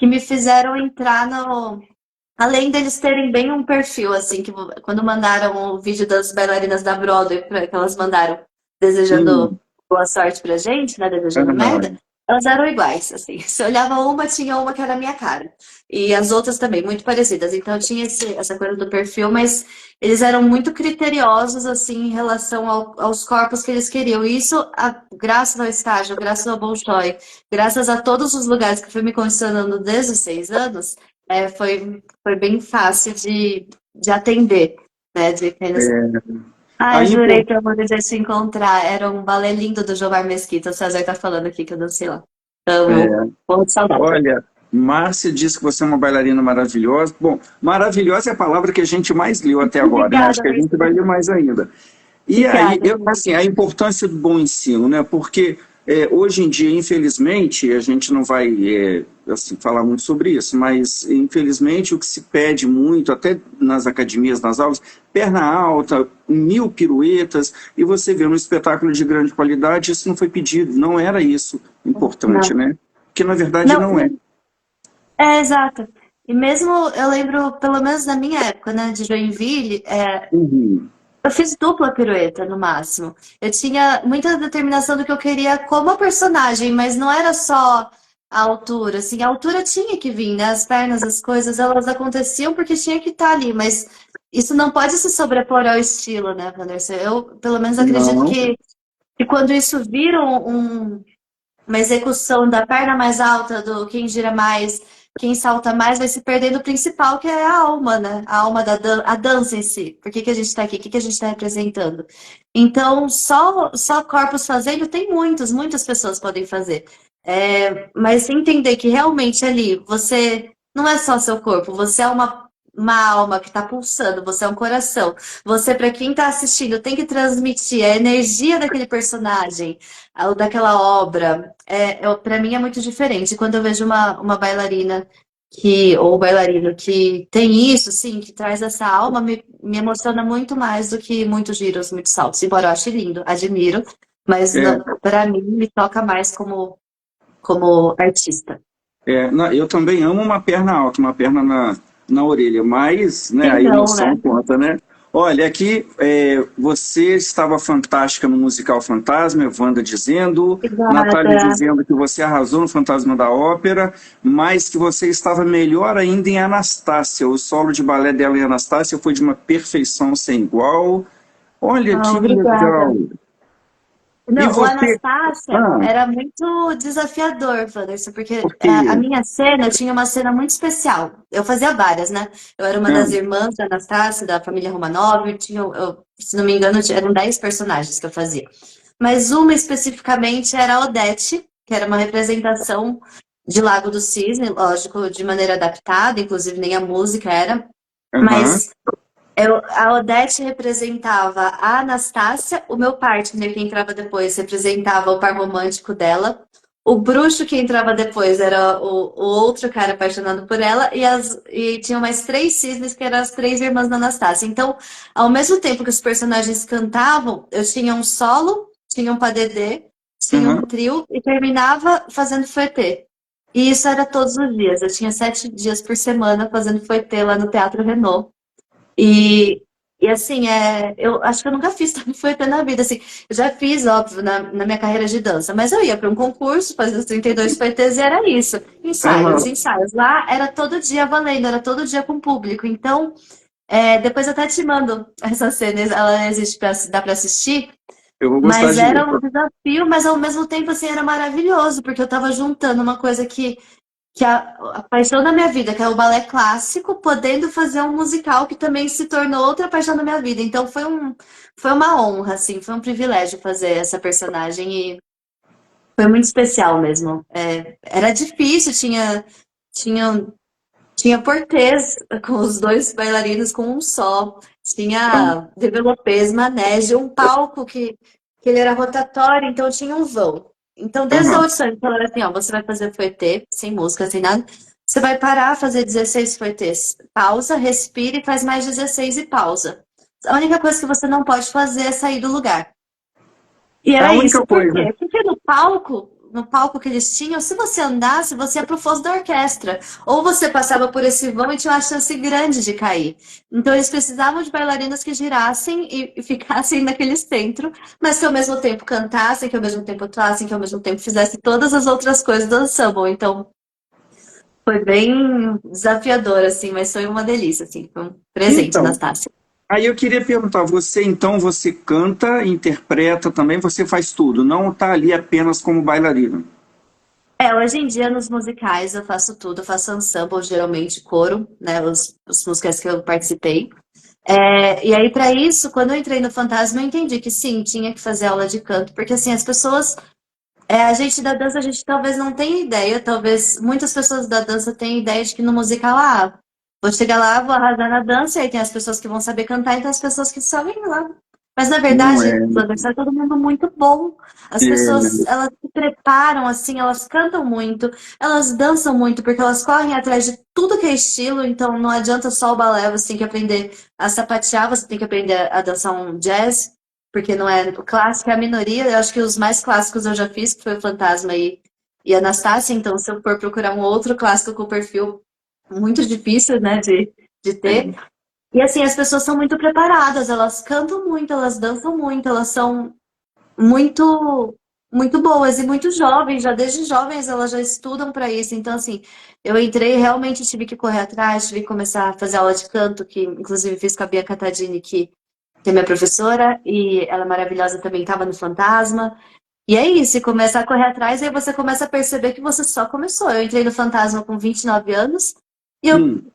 me fizeram entrar no. Além deles terem bem um perfil, assim, que quando mandaram o vídeo das bailarinas da Broadway, que elas mandaram desejando hum, boa sorte pra gente, né, desejando merda, ah, elas eram iguais, assim. Se olhava uma, tinha uma que era a minha cara. E as outras também, muito parecidas. Então tinha essa coisa do perfil, mas eles eram muito criteriosos, assim, em relação aos corpos que eles queriam. E isso, graças ao estágio, graças ao Bolshoi, graças a todos os lugares que eu fui me condicionando desde os 6 anos, foi bem fácil de atender, né? De apenas, ai, aí, jurei pô, que eu vou desejar te encontrar. Era um balé lindo do Jomar Mesquita. O César tá falando aqui que eu dancei lá. Amo. é, Morro de saudade. olha, Márcia disse que você é uma bailarina maravilhosa. Bom, maravilhosa é a palavra que a gente mais leu até agora, né? Acho Obrigada, que a gente vai Luísa. ler mais ainda. E aí, Obrigada. assim, a importância do bom ensino, né? Porque hoje em dia, infelizmente, a gente não vai assim, falar muito sobre isso, mas infelizmente o que se pede muito, até nas academias, nas aulas, perna alta, 1000 piruetas, e você vê um espetáculo de grande qualidade, isso não foi pedido, não era isso importante, Não. né? Que na verdade Não, não é. exato. E mesmo eu lembro, pelo menos na minha época, né, de Joinville, Uhum. eu fiz dupla pirueta no máximo. Eu tinha muita determinação do que eu queria como a personagem, mas não era só a altura. Assim, a altura tinha que vir, né? As pernas, as coisas, elas aconteciam porque tinha que estar ali, mas isso não pode se sobrepor ao estilo, né, Vanessa? Eu, pelo menos, acredito Não, que quando isso vira uma execução da perna mais alta, do quem gira mais, quem salta mais, vai se perdendo o principal, que é a alma, né? A alma a dança em si. Por que que a gente está aqui? O que que a gente está representando? Então, só corpos fazendo, tem muitas pessoas podem fazer. Mas entender que realmente ali você não é só seu corpo, você é uma alma que está pulsando, você é um coração. Você, para quem está assistindo, tem que transmitir a energia daquele personagem, ou daquela obra. Para mim é muito diferente. Quando eu vejo uma bailarina ou bailarino que tem isso, sim, que traz essa alma, me emociona muito mais do que muitos giros, muitos saltos. Embora eu ache lindo, admiro, mas é, para mim me toca mais como artista. eu também amo uma perna alta, uma perna na orelha, mas né, Quem a não, né? emoção conta, né? Olha, aqui você estava fantástica no musical Fantasma, Wanda dizendo, Natália Obrigada. dizendo que você arrasou no Fantasma da Ópera, mas que você estava melhor ainda em Anastácia. O solo de balé dela em Anastácia foi de uma perfeição sem igual. Olha Ah, que legal. obrigada. E Não, o você, Anastácia ah, era muito desafiador, Wanderson, porque por a quê? minha cena tinha uma cena muito especial. Eu fazia várias, né? Eu era uma Ah, das irmãs da Anastácia, da família Romanov, se não me engano, eram 10 personagens que eu fazia. Mas uma especificamente era a Odete, que era uma representação de Lago do Cisne, lógico, de maneira adaptada, inclusive nem a música era, aham, mas a Odete representava a Anastácia, o meu partner que entrava depois representava o par romântico dela, o bruxo que entrava depois era o outro cara apaixonado por ela, e tinham mais três cisnes que eram as três irmãs da Anastácia. Então, ao mesmo tempo que os personagens cantavam, eu tinha um solo, tinha um padedê, tinha aham. um trio e terminava fazendo fouetté. E isso era todos os dias. Eu tinha 7 dias por semana fazendo fouetté lá no Teatro Renault. E, e assim, eu acho que eu nunca fiz tanto fouetté na vida, assim, eu já fiz, óbvio, na minha carreira de dança, mas eu ia para um concurso, fazia os 32 fouettés e era isso, ensaios, Aham. ensaios, lá era todo dia valendo, era todo dia com público, então, depois eu até te mando essa cena, ela existe, dá para assistir, Eu vou gostar mas de ver. era um desafio, mas ao mesmo tempo, assim, era maravilhoso, porque eu tava juntando uma coisa que a paixão da minha vida, que é o balé clássico, podendo fazer um musical que também se tornou outra paixão da minha vida. Então foi uma honra, assim, foi um privilégio fazer essa personagem e foi muito especial mesmo. Era difícil, tinha, tinha portês com os dois bailarinos com um só, tinha developês, manege, um palco que ele era rotatório, então tinha um vão. Então, desde a Aham. audição, ele falou assim, ó, você vai fazer fouetté, sem música, sem nada, você vai parar, fazer 16 fouettés, pausa, respire, faz mais 16 e pausa. A única coisa que você não pode fazer é sair do lugar. E É a era única isso. Por coisa. quê? Porque no palco que eles tinham, se você andasse, você ia pro fosso da orquestra. Ou você passava por esse vão e tinha uma chance grande de cair. Então eles precisavam de bailarinas que girassem e ficassem naquele centro, mas que ao mesmo tempo cantassem, que ao mesmo tempo atuassem, que ao mesmo tempo fizessem todas as outras coisas do ensemble. Então foi bem desafiador, assim, mas foi uma delícia, assim. Foi um presente, Então, Anastácia. aí eu queria perguntar, você então, você canta, interpreta também, você faz tudo, não está ali apenas como bailarina. Hoje em dia nos musicais eu faço tudo, eu faço ensemble, geralmente coro, né, os musicais que eu participei. E aí, para isso, quando eu entrei no Fantasma, eu entendi que sim, tinha que fazer aula de canto, porque assim, as pessoas, a gente da dança, a gente talvez não tenha ideia, talvez muitas pessoas da dança tenham ideia de que no musical, vou chegar lá, vou arrasar na dança, e aí tem as pessoas que vão saber cantar e tem as pessoas que sabem lá. Mas na Não verdade, é, Wanderson, é todo mundo muito bom. As pessoas, elas se preparam assim, elas cantam muito, elas dançam muito, porque elas correm atrás de tudo que é estilo, então não adianta só o balé, você tem que aprender a sapatear, você tem que aprender a dançar um jazz, porque não é o clássico, é a minoria. Eu acho que os mais clássicos eu já fiz, que foi o Fantasma e Anastácia, então se eu for procurar um outro clássico com perfil muito difícil, né, de ter. é. E assim, as pessoas são muito preparadas, elas cantam muito, elas dançam muito, elas são muito muito boas e muito jovens, já desde jovens elas já estudam para isso. Então assim, eu entrei e realmente tive que correr atrás, tive que começar a fazer aula de canto, que inclusive fiz com a Bia Catadini, que é minha professora, e ela é maravilhosa também, estava no Fantasma. E é isso, e começar a correr atrás, e aí você começa a perceber que você só começou. Eu entrei no Fantasma com 29 anos, e eu Hum.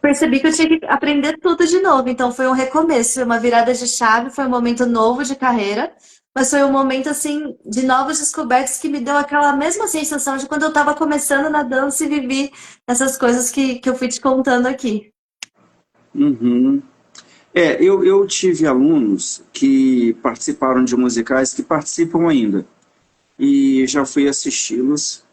percebi que eu tinha que aprender tudo de novo. Então foi um recomeço, foi uma virada de chave, foi um momento novo de carreira, mas foi um momento assim de novas descobertas que me deu aquela mesma sensação de quando eu estava começando na dança e vivi essas coisas que eu fui te contando aqui. Uhum. Eu tive alunos que participaram de musicais que participam ainda, e já fui assisti-los.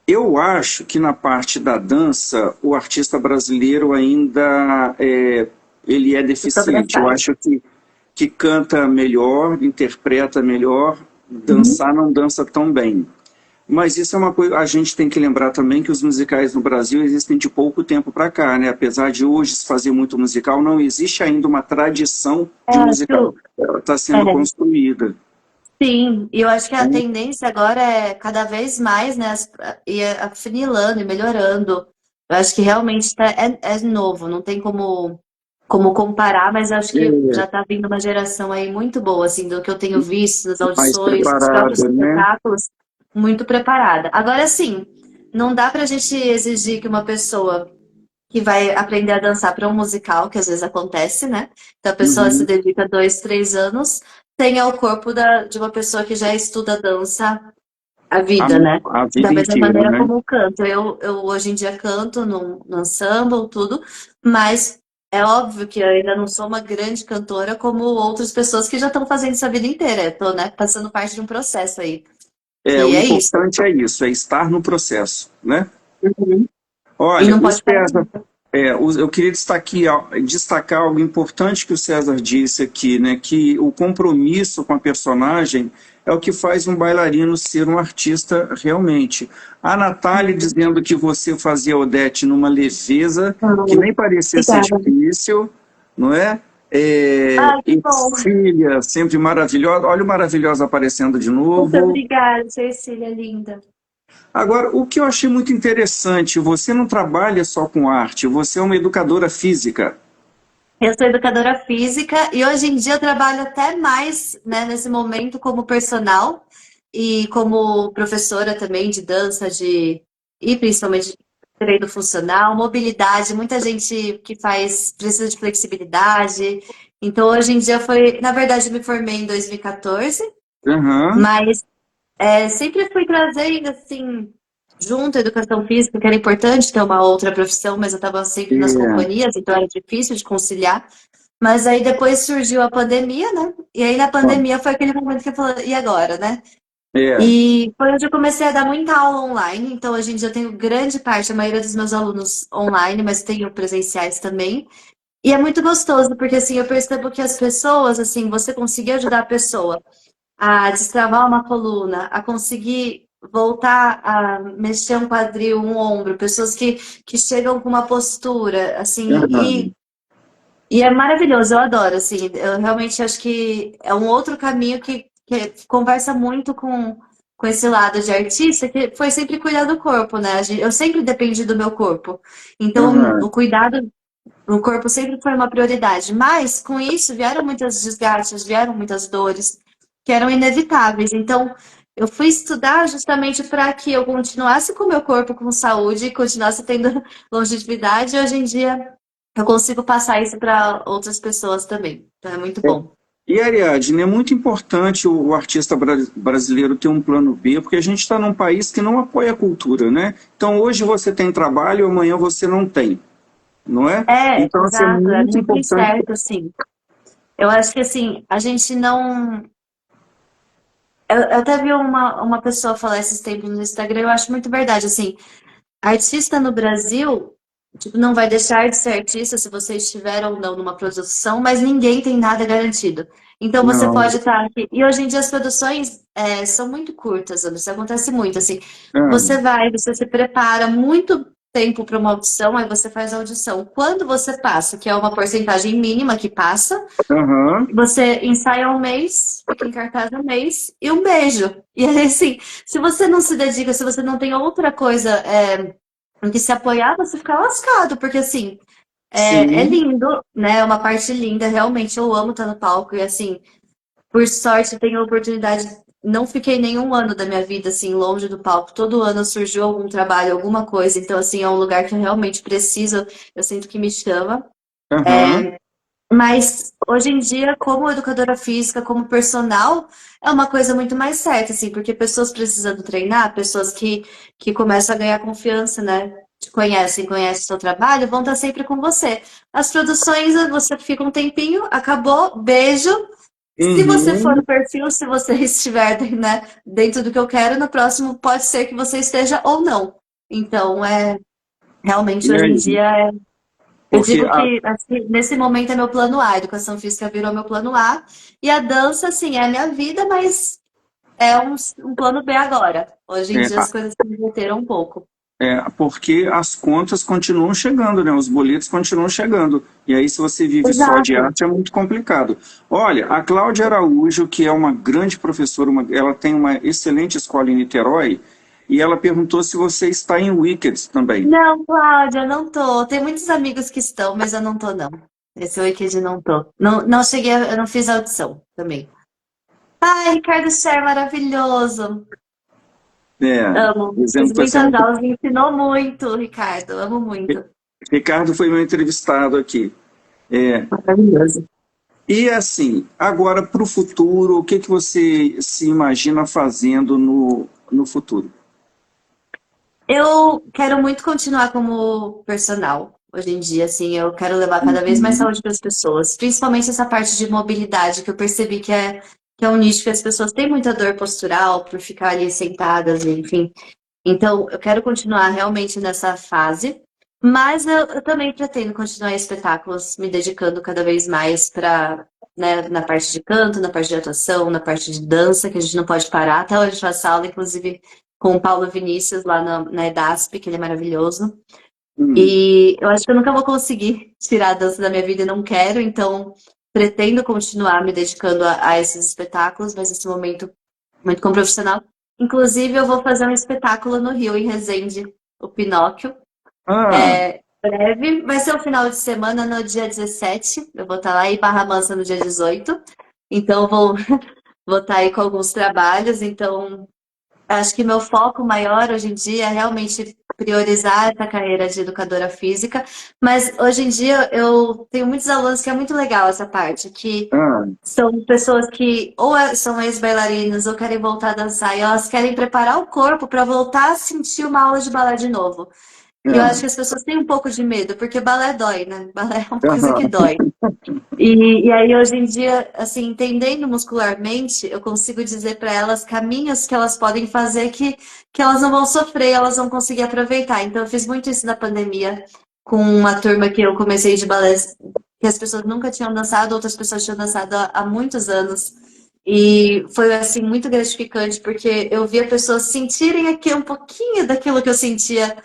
Eu acho que na parte da dança, o artista brasileiro ainda ele é Eu deficiente. Eu sobressaio. acho que canta melhor, interpreta melhor, Uhum. dançar não dança tão bem. Mas isso é uma coisa, a gente tem que lembrar também que os musicais no Brasil existem de pouco tempo para cá, né? Apesar de hoje se fazer muito musical, não existe ainda uma tradição de musical. Acho, Ela está sendo é, construída. sim, e eu acho que a Né? tendência agora é cada vez mais, né, afunilando e melhorando. Eu acho que realmente é novo, não tem como comparar, mas eu acho que já É, está vindo uma geração aí muito boa, assim, do que eu tenho visto nas mais audições, nos próprios preparada, né? espetáculos, muito preparada. Agora sim, não dá pra gente exigir que uma pessoa que vai aprender a dançar para um musical, que às vezes acontece, né? Então a pessoa se Uhum. dedica 2, 3 anos, tenha o corpo de uma pessoa que já estuda dança a A, vida, né? a Da vida mesma inteira, maneira né? como o canto. Eu hoje em dia canto no ensemble, tudo, mas é óbvio que eu ainda não sou uma grande cantora como outras pessoas que já estão fazendo isso a vida inteira. Eu tô, né, passando parte de um processo aí. É, o E é isso. importante é isso, é estar no processo, né? Uhum. E Olha, não o pode parar César, nunca. eu queria destacar algo importante que o César disse aqui, né? Que o compromisso com a personagem é o que faz um bailarino ser um artista realmente. A Natália dizendo que você fazia Odete numa leveza que nem parecia ser Obrigada. difícil, não é? Ai, que bom. Ercília, sempre maravilhosa. Olha o Maravilhosa aparecendo de Muito novo. obrigada, Cecília, linda. Agora, o que eu achei muito interessante, você não trabalha só com arte, você é uma educadora física. Eu sou educadora física e hoje em dia eu trabalho até mais, né, nesse momento como personal e como professora também de dança e principalmente de treino funcional, mobilidade, muita gente que precisa de flexibilidade. Então hoje em dia na verdade eu me formei em 2014, Aham, mas sempre fui trazendo, assim, junto a educação física, que era importante ter uma outra profissão, mas eu estava sempre nas é, companhias, então era difícil de conciliar. Mas aí depois surgiu a pandemia, né? E aí na ó, pandemia foi aquele momento que eu falei, e agora, né? é, E foi onde eu comecei a dar muita aula online. Então hoje em dia eu tenho grande parte, a maioria dos meus alunos online, mas tenho presenciais também. E é muito gostoso, porque assim, eu percebo que as pessoas, assim, você conseguir ajudar a pessoa a destravar uma coluna, a conseguir voltar a mexer um quadril, um ombro, pessoas que chegam com uma postura, assim, aham. e é maravilhoso, eu adoro, assim, eu realmente acho que é um outro caminho que conversa muito com esse lado de artista, que foi sempre cuidar do corpo, né? Eu sempre dependi do meu corpo, então Aham. o cuidado no corpo sempre foi uma prioridade, mas com isso vieram muitos desgastes, vieram muitas dores que eram inevitáveis. Então, eu fui estudar justamente para que eu continuasse com o meu corpo com saúde, continuasse tendo longevidade. E hoje em dia, eu consigo passar isso para outras pessoas também. Então, é muito bom. E Ariadne, é muito importante o artista brasileiro ter um plano B, porque a gente está num país que não apoia a cultura, né? Então hoje você tem trabalho, amanhã você não tem, não é? Então, assim, é Exato, é muito muito importante. incerto, assim. Eu acho que, assim, a gente não. Eu até vi uma pessoa falar esses tempos no Instagram, eu acho muito verdade, assim, artista no Brasil, tipo, não vai deixar de ser artista se você estiver ou não numa produção, mas ninguém tem nada garantido. Então você Não. pode estar aqui. E hoje em dia as produções são muito curtas, Anderson, isso acontece muito, assim. Ah, Você se prepara muito tempo para uma audição, aí você faz a audição. Quando você passa, que é uma porcentagem mínima que passa, aham, você ensaia um mês, fica em cartaz um mês e um beijo. E aí, assim, se você não se dedica, se você não tem outra coisa em que se apoiar, você fica lascado, porque assim, é sim, lindo, né? É uma parte linda, realmente eu amo estar no palco e assim, por sorte, eu tenho a oportunidade. Não fiquei nenhum ano da minha vida assim longe do palco. Todo ano surgiu algum trabalho, alguma coisa. Então, assim, é um lugar que eu realmente preciso. Eu sinto que me chama. aham. Mas hoje em dia, como educadora física, como personal, é uma coisa muito mais certa, assim, porque pessoas precisando treinar, pessoas que começam a ganhar confiança, né? Te conhecem, conhecem o seu trabalho, vão estar sempre com você. As produções, você fica um tempinho, acabou, beijo. Se você for no Uhum. perfil, se você estiver, né, dentro do que eu quero, no próximo pode ser que você esteja ou não. Então, realmente E hoje em aí? dia eu Porque digo que assim, nesse momento é meu plano A, a educação física virou meu plano A, e a dança, assim, é a minha vida, mas é um plano B agora. Hoje em É, dia as coisas se inverteram um pouco. porque as contas continuam chegando, né? Os boletos continuam chegando. E aí, se você vive só de Exato. arte, é muito complicado. Olha, a Cláudia Araújo, que é uma grande professora, ela tem uma excelente escola em Niterói, e ela perguntou se você está em Wicked também. Não, Cláudia, eu não tô. Tem muitos amigos que estão, mas eu não tô, não. Esse Wicked não tô. Não, não cheguei, eu não fiz a audição também. Ai, Ricardo Scher, maravilhoso. É, Amo. dizendo Fiz que você é muitas muito. aulas, me ensinou muito, Ricardo. Amo muito. Ricardo foi meu entrevistado aqui. É, Maravilhoso. e assim, agora para o futuro, o que que você se imagina fazendo no futuro? Eu quero muito continuar como personal. Hoje em dia, assim, eu quero levar cada vez mais Uhum. saúde para as pessoas, principalmente essa parte de mobilidade, que eu percebi que é um nicho que as pessoas têm muita dor postural por ficar ali sentadas, enfim. Então, eu quero continuar realmente nessa fase, mas eu também pretendo continuar em espetáculos, me dedicando cada vez mais para, né, na parte de canto, na parte de atuação, na parte de dança, que a gente não pode parar. Até hoje eu faço aula, inclusive, com o Paulo Vinícius, lá na EDASP, que ele é maravilhoso. Hum. E eu acho que eu nunca vou conseguir tirar a dança da minha vida e não quero, então pretendo continuar me dedicando a esses espetáculos, mas nesse momento muito como profissional. Inclusive, eu vou fazer um espetáculo no Rio, em Resende, o Pinóquio. Ah, Breve, vai ser um final de semana no dia 17. Eu vou estar lá em Barra Mansa no dia 18. Então, eu vou estar aí com alguns trabalhos. Então, acho que meu foco maior hoje em dia é realmente priorizar essa carreira de educadora física, mas hoje em dia eu tenho muitos alunos que é muito legal essa parte, que ah, são pessoas que ou são ex-bailarinas ou querem voltar a dançar e elas querem preparar o corpo para voltar a sentir uma aula de balé de novo. E eu acho que ah, as pessoas têm um pouco de medo, porque balé dói, né? Balé é uma coisa que aham. dói. E aí, hoje em dia, assim, entendendo muscularmente, eu consigo dizer para elas caminhos que elas podem fazer que elas não vão sofrer, elas vão conseguir aproveitar. Então, eu fiz muito isso na pandemia, com uma turma que eu comecei de balé, que as pessoas nunca tinham dançado, outras pessoas tinham dançado há muitos anos. E foi, assim, muito gratificante, porque eu via pessoas sentirem aqui um pouquinho daquilo que eu sentia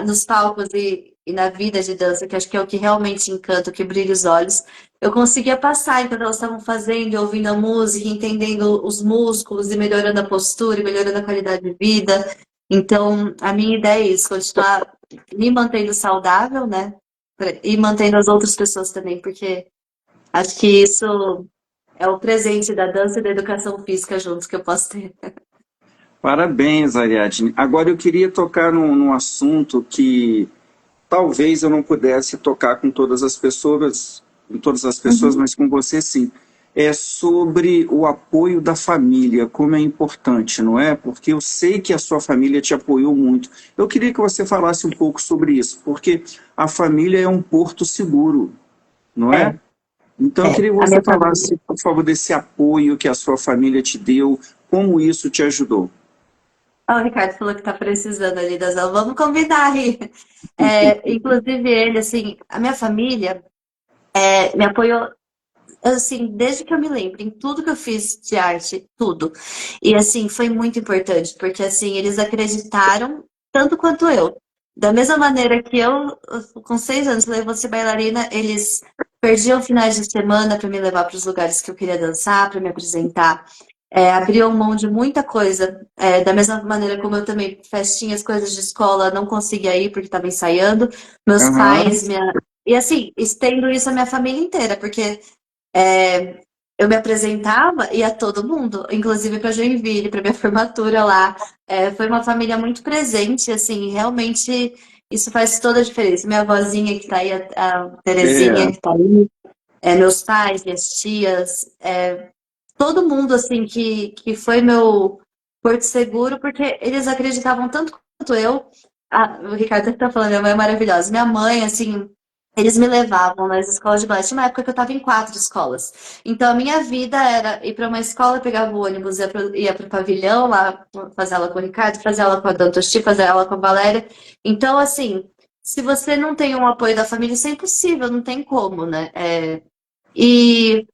nos palcos e na vida de dança, que acho que é o que realmente encanta, o que brilha os olhos. Eu conseguia passar enquanto elas estavam fazendo, ouvindo a música, entendendo os músculos e melhorando a postura e melhorando a qualidade de vida. Então, a minha ideia é isso, continuar me mantendo saudável, né? E mantendo as outras pessoas também, porque acho que isso é o presente da dança e da educação física juntos que eu posso ter. Parabéns, Ariadne. Agora eu queria tocar num assunto que talvez eu não pudesse tocar com todas as pessoas, Uhum. mas com você sim. É sobre o apoio da família, como é importante, não é? Porque eu sei que a sua família te apoiou muito. Eu queria que você falasse um pouco sobre isso, porque a família é um porto seguro, não É, é? Então eu é. queria que A você minha família. falasse, por favor, desse apoio que a sua família te deu, como isso te ajudou. Ah, o Ricardo falou que tá precisando ali das aulas. Vamos combinar aí. Inclusive ele, assim, a minha família me apoiou, assim, desde que eu me lembro, em tudo que eu fiz de arte, tudo. E, assim, foi muito importante, porque, assim, eles acreditaram tanto quanto eu. Da mesma maneira que eu, com 6 anos, falei, vou ser bailarina, eles perdiam finais de semana para me levar para os lugares que eu queria dançar, para me apresentar. Abriam mão de muita coisa. Da mesma maneira como eu também, festinhas, coisas de escola, não conseguia ir porque estava ensaiando. Meus Aham. pais, minha... E assim, estendo isso à minha família inteira, porque é, eu me apresentava e a todo mundo, inclusive para Joinville, para minha formatura lá. Foi uma família muito presente, assim, realmente isso faz toda a diferença. Minha avózinha que está aí, a Terezinha É, que está aí, meus pais, minhas tias, todo mundo, assim, que foi meu porto seguro, porque eles acreditavam tanto quanto eu. O Ricardo está falando, minha mãe é maravilhosa. Minha mãe, assim, eles me levavam nas escolas de balé. Tinha uma época que eu estava em 4 escolas. Então, a minha vida era ir para uma escola, pegava o ônibus, ia para o pavilhão, lá fazer aula com o Ricardo, fazer aula com a Dantoshi, fazer aula com a Valéria. Então, assim, se você não tem um apoio da família, isso é impossível, não tem como, né? E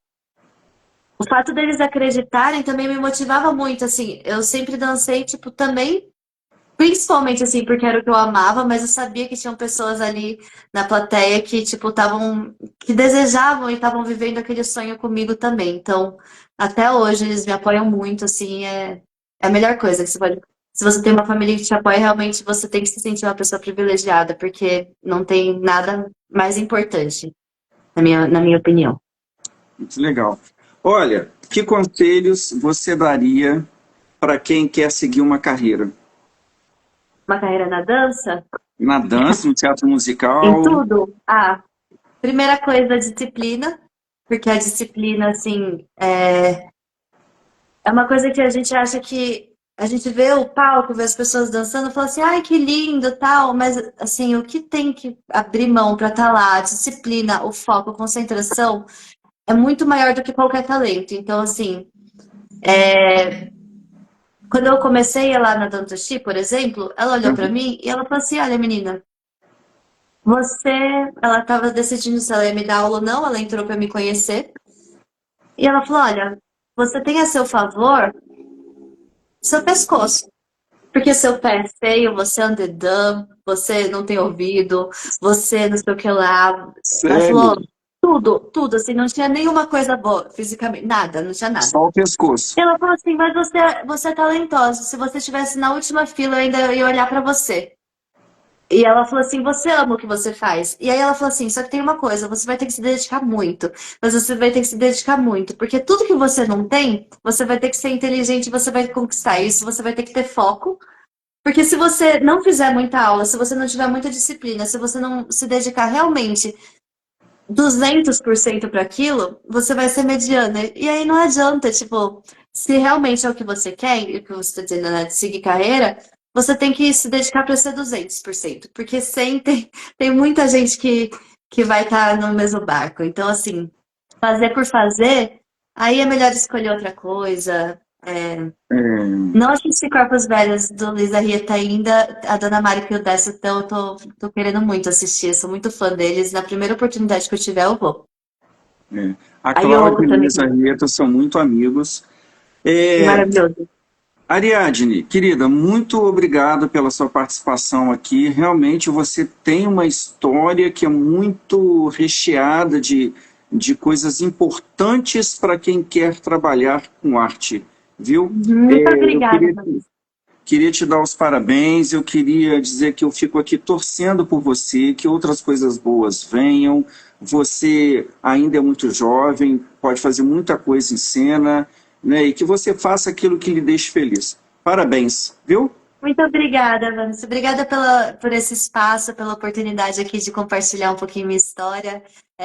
o fato deles acreditarem também me motivava muito, assim. Eu sempre dancei, tipo, também, principalmente, assim, porque era o que eu amava, mas eu sabia que tinham pessoas ali na plateia que, tipo, estavam, que desejavam e estavam vivendo aquele sonho comigo também. Então, até hoje, eles me apoiam muito, assim, é a melhor coisa que você pode. Se você tem uma família que te apoia, realmente você tem que se sentir uma pessoa privilegiada, porque não tem nada mais importante, na minha opinião. Muito legal. Olha, que conselhos você daria para quem quer seguir uma carreira? Uma carreira na dança? Na dança, no teatro Em musical? tudo? Ah, primeira coisa, disciplina, porque a disciplina, assim, é uma coisa que a gente acha que a gente vê o palco, vê as pessoas dançando, e fala assim, ai, que lindo, tal, mas, assim, o que tem que abrir mão para estar lá, a disciplina, o foco, a concentração, é muito maior do que qualquer talento. Então, assim, quando eu comecei lá na Dantoshi, por exemplo, ela olhou para mim e ela falou assim, olha, menina, você, ela estava decidindo se ela ia me dar aula ou não, ela entrou para me conhecer. E ela falou: olha, você tem a seu favor seu pescoço. Porque seu pé é feio, você é andedã, você não tem ouvido, você não sei o que lá. Ela Sério? falou tudo, tudo, assim, não tinha nenhuma coisa boa fisicamente, nada, não tinha nada. Só o pescoço. E ela falou assim: mas você é talentosa, se você estivesse na última fila, eu ainda ia olhar pra você. E ela falou assim: você ama o que você faz. E aí ela falou assim: só que tem uma coisa, você vai ter que se dedicar muito. Mas você vai ter que se dedicar muito. Porque tudo que você não tem, você vai ter que ser inteligente e você vai conquistar isso. Você vai ter que ter foco. Porque se você não fizer muita aula, se você não tiver muita disciplina, se você não se dedicar realmente 200% para aquilo, você vai ser mediana. E aí não adianta, tipo, se realmente é o que você quer, e o que você está dizendo, né, de seguir carreira, você tem que se dedicar para ser 200%. Porque sempre tem muita gente que vai estar no mesmo barco. Então, assim, fazer por fazer, aí é melhor escolher outra coisa. É, Não assisti Corpos Velhos do Luiz Arrieta ainda, a Dona Mari que eu desce, então eu tô querendo muito assistir, eu sou muito fã deles. Na primeira oportunidade que eu tiver, eu vou. é. A A Cláudia Yoko e também, Luísa Rieta são muito amigos. É, maravilhoso. Ariadne, querida, muito obrigado pela sua participação aqui. Realmente você tem uma história que é muito recheada de coisas importantes para quem quer trabalhar com arte, viu? Muito Eu obrigada, queria te dar os parabéns, eu queria dizer que eu fico aqui torcendo por você, que outras coisas boas venham. Você ainda é muito jovem, pode fazer muita coisa em cena, né? E que você faça aquilo que lhe deixe feliz. Parabéns, viu? Muito obrigada, Vanessa. Obrigada por esse espaço, pela oportunidade aqui de compartilhar um pouquinho minha história.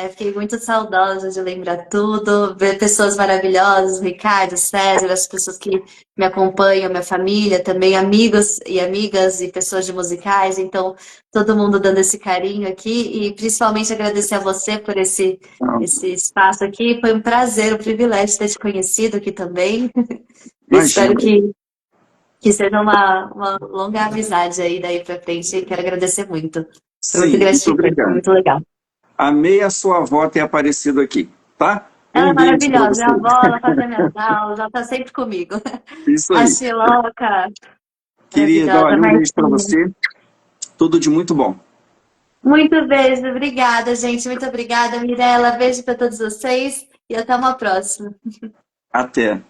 Fiquei muito saudosa de lembrar tudo, ver pessoas maravilhosas, Ricardo, César, as pessoas que me acompanham, minha família, também amigos e amigas e pessoas de musicais. Então, todo mundo dando esse carinho aqui e principalmente agradecer a você por esse espaço aqui. Foi um prazer, um privilégio ter te conhecido aqui também. Espero Imagina. que seja uma longa amizade aí daí pra frente. Quero agradecer muito. Foi muito Sim, muito gratificante, foi obrigado. muito legal. Amei a sua avó ter aparecido aqui, tá? Ela é Um beijo para maravilhosa, você. minha avó, ela fazia minhas aulas, ela tá sempre comigo. Isso A aí. Xiloca, Querida, maravilhosa, olha, um beijo para Martinha. você. Tudo de muito bom. Muito beijo, obrigada, gente. Muito obrigada, Mirella. Beijo para todos vocês e até uma próxima. Até.